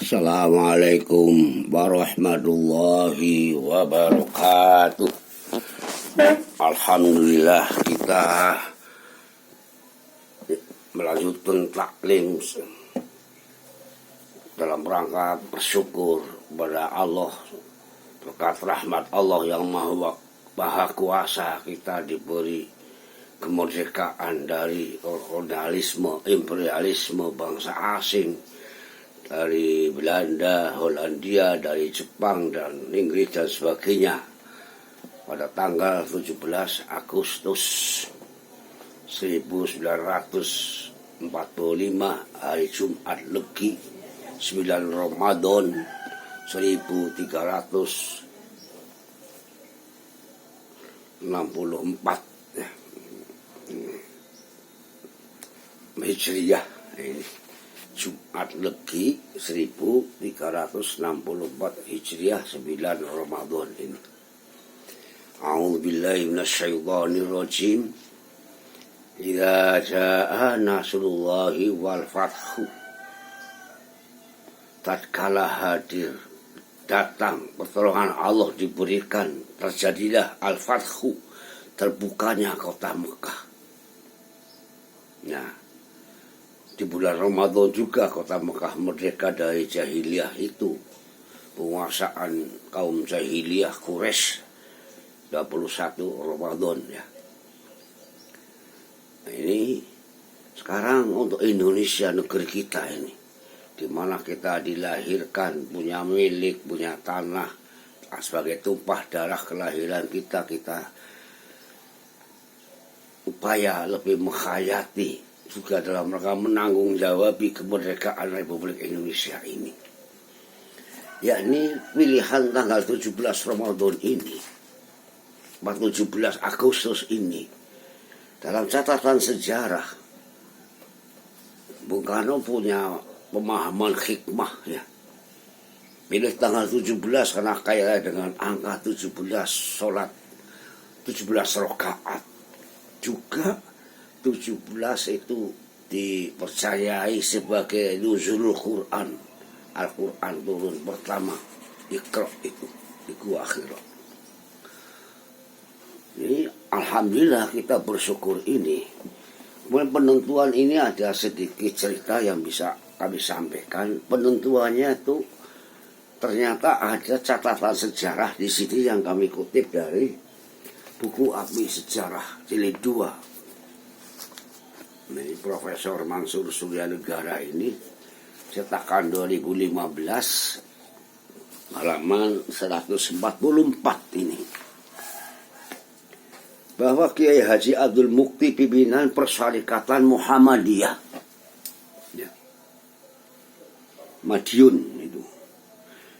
Assalamualaikum warahmatullahi wabarakatuh. Alhamdulillah kita melanjutkan taklim dalam rangka bersyukur kepada Allah berkat rahmat Allah yang maha kuasa. Kita diberi kemerdekaan dari kolonialisme, imperialisme bangsa asing, dari Belanda, Hollandia, dari Jepang dan Inggris dan sebagainya. Pada tanggal 17 Agustus 1945 hari Jumat Legi 9 Ramadan 1364 Hijriah ini. Jumat Legi 1364 Hijriah 9 Ramadan ini. A'udzubillahi minasyaitonir rajim. Idza jaa nasrullahi wal fathu. Tatkala hadir, datang pertolongan Allah diberikan, terjadilah al-fathu, terbukanya kota Mekah. Nah, di bulan Ramadan juga kota Mekah merdeka dari jahiliyah itu, penguasaan kaum jahiliyah Quraisy, 21 Ramadan ya. Nah, ini sekarang untuk Indonesia, negeri kita ini, di mana kita dilahirkan, punya milik, punya tanah, sebagai tumpah darah kelahiran kita upaya lebih menghayati juga dalam rangka menanggung jawabi kemerdekaan Republik Indonesia ini, yakni pilihan tanggal 17 Ramadan ini, 17 Agustus ini. Dalam catatan sejarah, Bung Karno punya pemahaman hikmah ya, pilih tanggal 17 karena kaya dengan angka 17, sholat 17 rakaat. Juga 17 itu dipercayai sebagai nuzulul Quran. Al-Quran turun pertama, Iqra itu akhirat. Ini alhamdulillah kita bersyukur ini. Kemudian penentuan ini ada sedikit cerita yang bisa kami sampaikan. Penentuannya itu ternyata ada catatan sejarah di sini yang kami kutip dari buku Abdi Sejarah jilid 2. Ini Profesor Mansur Suryanegara ini, cetakan 2015 halaman 144 ini, bahwa Kiai Haji Abdul Mukti pimpinan Persyarikatan Muhammadiyah ya, Madiun itu,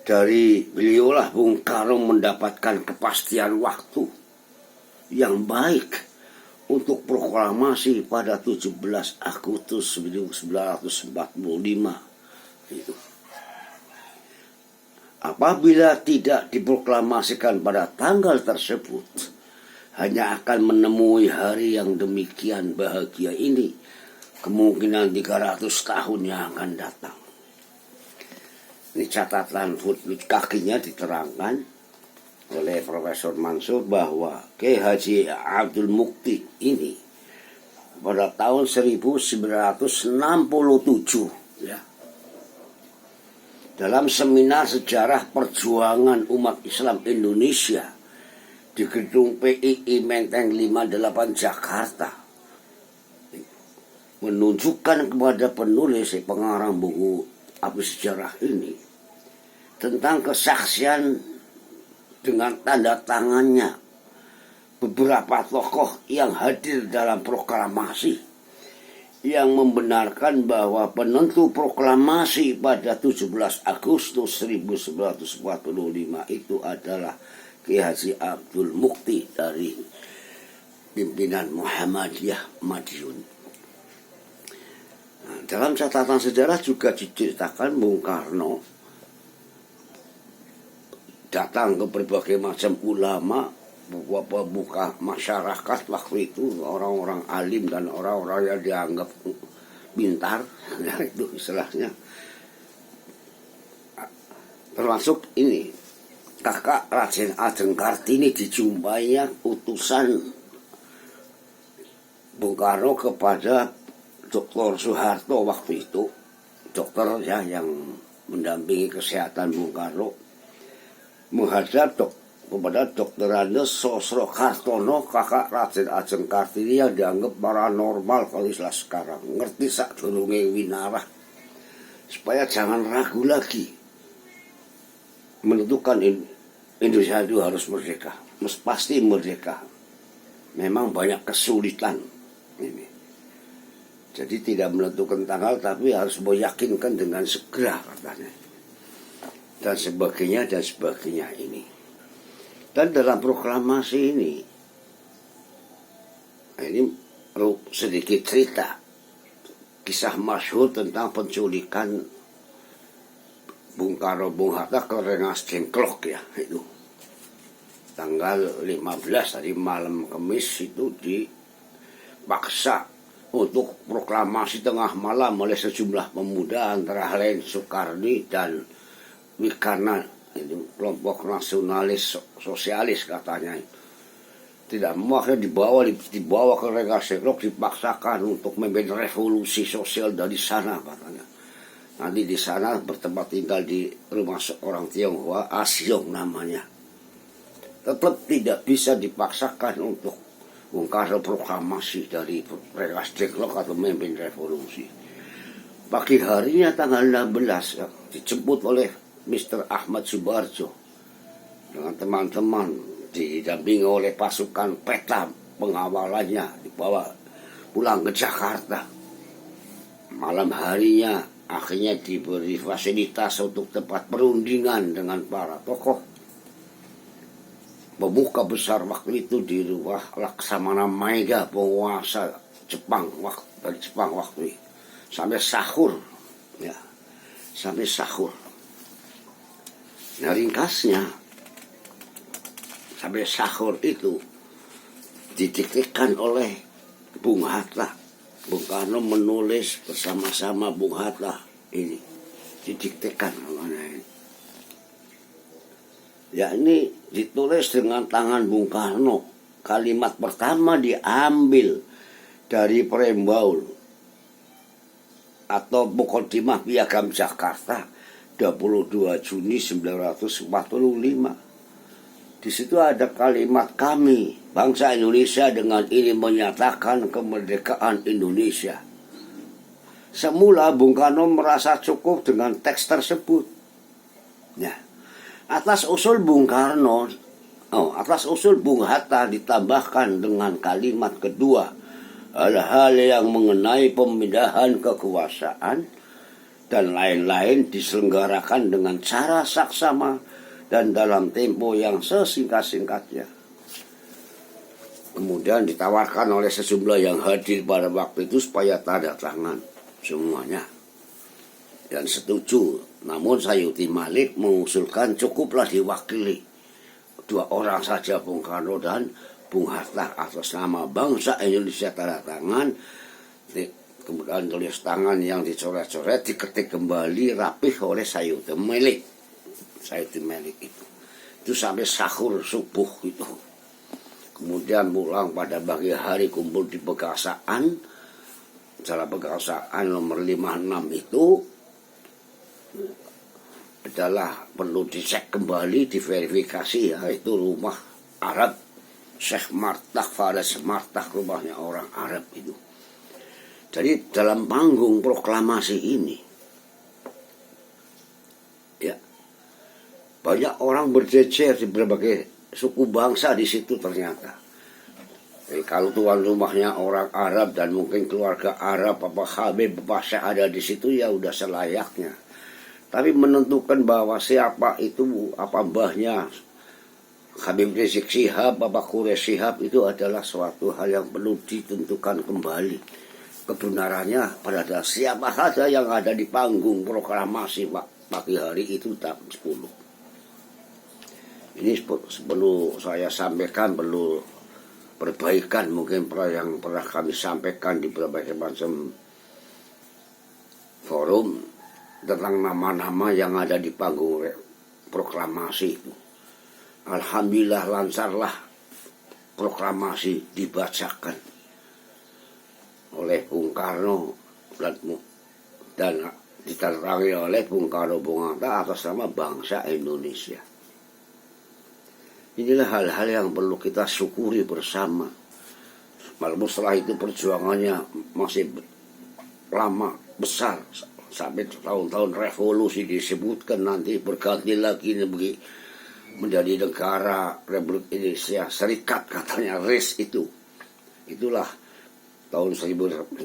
dari beliaulah Bung Karno mendapatkan kepastian waktu yang baik untuk proklamasi pada 17 Agustus 1945 itu. Apabila tidak diproklamasikan pada tanggal tersebut, hanya akan menemui hari yang demikian bahagia ini kemungkinan 300 tahun yang akan datang. Ini catatan footnote kakinya diterangkan oleh Profesor Mansur bahwa Kiai Haji Abdul Mukti ini pada tahun 1967 ya, dalam seminar sejarah perjuangan umat Islam Indonesia di gedung PII Menteng 58 Jakarta, menunjukkan kepada penulis pengarang buku Abdi Sejarah ini tentang kesaksian dengan tanda tangannya beberapa tokoh yang hadir dalam proklamasi, yang membenarkan bahwa penentu proklamasi pada 17 Agustus 1945 itu adalah Kiai Haji Abdul Mukti dari pimpinan Muhammadiyah Madiun. Nah, dalam catatan sejarah juga diceritakan Bung Karno datang ke berbagai macam ulama, buka masyarakat waktu itu, orang-orang alim dan orang-orang yang dianggap pintar, ya itu istilahnya, termasuk ini kakak Raden Ajeng Kartini dijumpainya utusan Bung Karno kepada Dr. Soeharto waktu itu, dokter ya yang mendampingi kesehatan Bung Karno, menghadap kepada Dr. Andes Sosrokartono, kakak Raden Ajeng Kartini yang dianggap paranormal kalau istilah sekarang, ngerti sak durunge winarah, supaya jangan ragu lagi menentukan Indonesia itu harus merdeka, pasti merdeka. Memang banyak kesulitan ini, jadi tidak menentukan tanggal tapi harus meyakinkan dengan segera katanya, dan sebagainya ini. Dan dalam proklamasi ini sedikit cerita kisah masyhur tentang penculikan Bung Karno Bung Hatta ke Rengas Dengklok ya, itu tanggal 15 tadi malam Kamis itu dipaksa untuk proklamasi tengah malam oleh sejumlah pemuda antara lain Soekardi dan Wikarna, itu kelompok nasionalis sosialis katanya. Tidak mau, akhirnya dibawa ke Rengas Dengklok, dipaksakan untuk memimpin revolusi sosial dari sana katanya. Nanti di sana bertempat tinggal di rumah seorang Tionghoa, Asyong namanya. Tetap tidak bisa dipaksakan untuk Bung Karno proklamasi dari Rengas Dengklok atau memimpin revolusi. Pagi harinya tanggal 16 ya, dijemput oleh Mr. Ahmad Subarjo dengan teman-teman, didampingi oleh pasukan peta pengawalannya, dibawa pulang ke Jakarta. Malam harinya akhirnya diberi fasilitas untuk tempat perundingan dengan para tokoh pemuka besar waktu itu di rumah Laksamana Maega, penguasa Jepang dari Jepang waktu itu, sampai sahur ya, sampai sahur. Nah ringkasnya, sampai sahur itu didiktekan oleh Bung Hatta. Bung Karno menulis bersama-sama Bung Hatta ini, didiktekan namanya ini. Ya ini ditulis dengan tangan Bung Karno. Kalimat pertama diambil dari Prembaul atau Muqaddimah Piagam Jakarta 22 Juni 1945. Di situ ada kalimat kami, bangsa Indonesia dengan ini menyatakan kemerdekaan Indonesia. Semula Bung Karno merasa cukup dengan teks tersebut. Ya, atas usul Bung Hatta ditambahkan dengan kalimat kedua, hal-hal yang mengenai pemindahan kekuasaan dan lain-lain diselenggarakan dengan cara saksama dan dalam tempo yang sesingkat-singkatnya. Kemudian ditawarkan oleh sejumlah yang hadir pada waktu itu supaya tanda tangan semuanya, dan setuju. Namun Sayuti Malik mengusulkan cukuplah diwakili 2 orang saja, Bung Karno dan Bung Hatta, atas nama bangsa Indonesia, tanda tangan. Kemudian tulis tangan yang dicoret-coret diketik kembali rapih oleh Sayuti Malik. Sayuti Malik itu sampai sahur subuh itu. Kemudian pulang pada pagi hari, kumpul di Pegangsaan. Acara Pegangsaan nomor 56 itu adalah perlu dicek kembali, diverifikasi, yaitu rumah Arab Syekh Martak, Faris Martak, rumahnya orang Arab itu. Jadi dalam panggung proklamasi ini ya, banyak orang berjejer di berbagai suku bangsa di situ ternyata. Jadi kalau tuan rumahnya orang Arab dan mungkin keluarga Arab, Bapak Habib, Bapak Syekh ada di situ, ya udah selayaknya. Tapi menentukan bahwa siapa itu, apa mbahnya Habib Rizik Syihab, Bapak Quraish Syihab, itu adalah suatu hal yang perlu ditentukan kembali. Kebenarannya pada siapa saja yang ada di panggung proklamasi pagi hari itu tahun 10. Ini perlu saya sampaikan, perlu perbaikan mungkin yang pernah kami sampaikan di berbagai macam forum tentang nama-nama yang ada di panggung proklamasi itu. Alhamdulillah lancarlah proklamasi dibacakan oleh Bung Karno dan diterangi oleh Bung Karno Bung Hatta atas nama bangsa Indonesia. Inilah hal-hal yang perlu kita syukuri bersama. Walaupun setelah itu perjuangannya masih lama, besar, sampai tahun-tahun revolusi disebutkan, nanti berganti lagi menjadi negara Republik Indonesia Serikat, katanya RIS itu. Itulah tahun 1949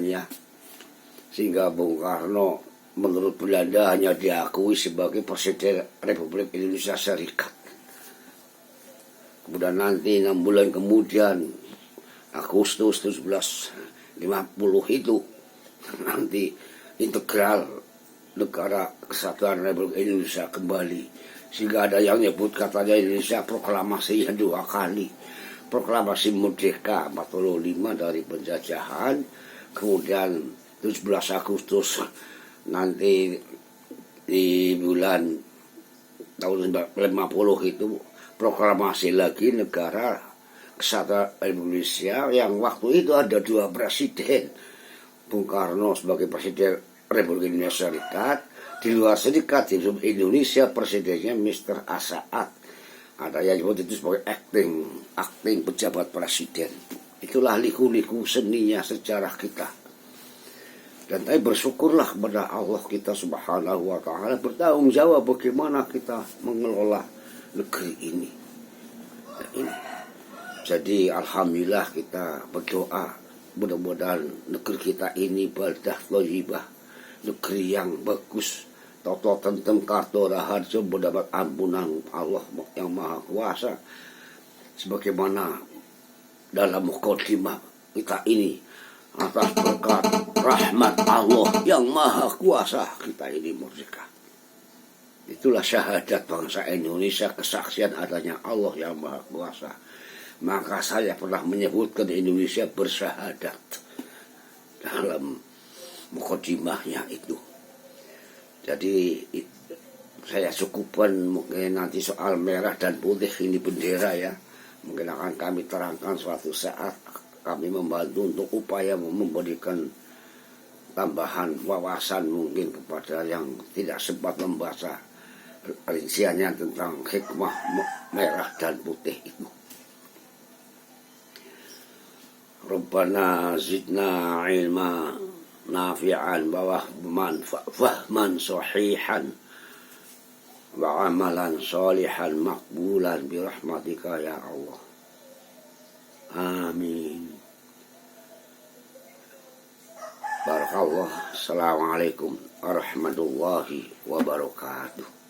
ya. Sehingga Bung Karno menurut Belanda hanya diakui sebagai Presiden Republik Indonesia Serikat. Kemudian nanti 6 bulan kemudian, Agustus 1750 itu, nanti integral negara Kesatuan Republik Indonesia kembali. Sehingga ada yang nyebut katanya Indonesia proklamasinya 2 kali. Proklamasi merdeka 45 dari penjajahan, kemudian 17 Agustus nanti di bulan tahun 50 itu proklamasi lagi negara Kesatuan Republik Indonesia, yang waktu itu ada 2 presiden. Bung Karno sebagai Presiden Republik Indonesia Serikat, di luar serikat di Indonesia presidennya Mr. Assaat. Ada yang disebut itu sebagai acting pejabat presiden. Itulah liku-liku seninya sejarah kita. Dan saya bersyukurlah kepada Allah kita Subhanahu wa ta'ala, bertanggung jawab bagaimana kita mengelola negeri ini. Jadi alhamdulillah kita berdoa, mudah-mudahan negeri kita ini baldah thayyibah, negeri yang bagus, toto tentem karto raharjo, mendapat ampunan Allah yang Maha Kuasa. Sebagaimana dalam mukadimah kita ini, atas berkat rahmat Allah yang Maha Kuasa, kita ini merdeka. Itulah syahadat bangsa Indonesia, kesaksian adanya Allah yang Maha Kuasa. Maka saya pernah menyebutkan Indonesia bersyahadat dalam mukadimahnya itu. Jadi saya cukupkan mungkin nanti soal merah dan putih ini bendera ya. Mungkin akan kami terangkan suatu saat, kami membantu untuk upaya memberikan tambahan wawasan mungkin kepada yang tidak sempat membaca rinciannya tentang hikmah merah dan putih itu. Rabbana zidna ilma nafi'an wa fahman sahihan wa amalan salihan makbulan birahmatika ya Allah. Amin. Barakallah. Assalamualaikum warahmatullahi wabarakatuh.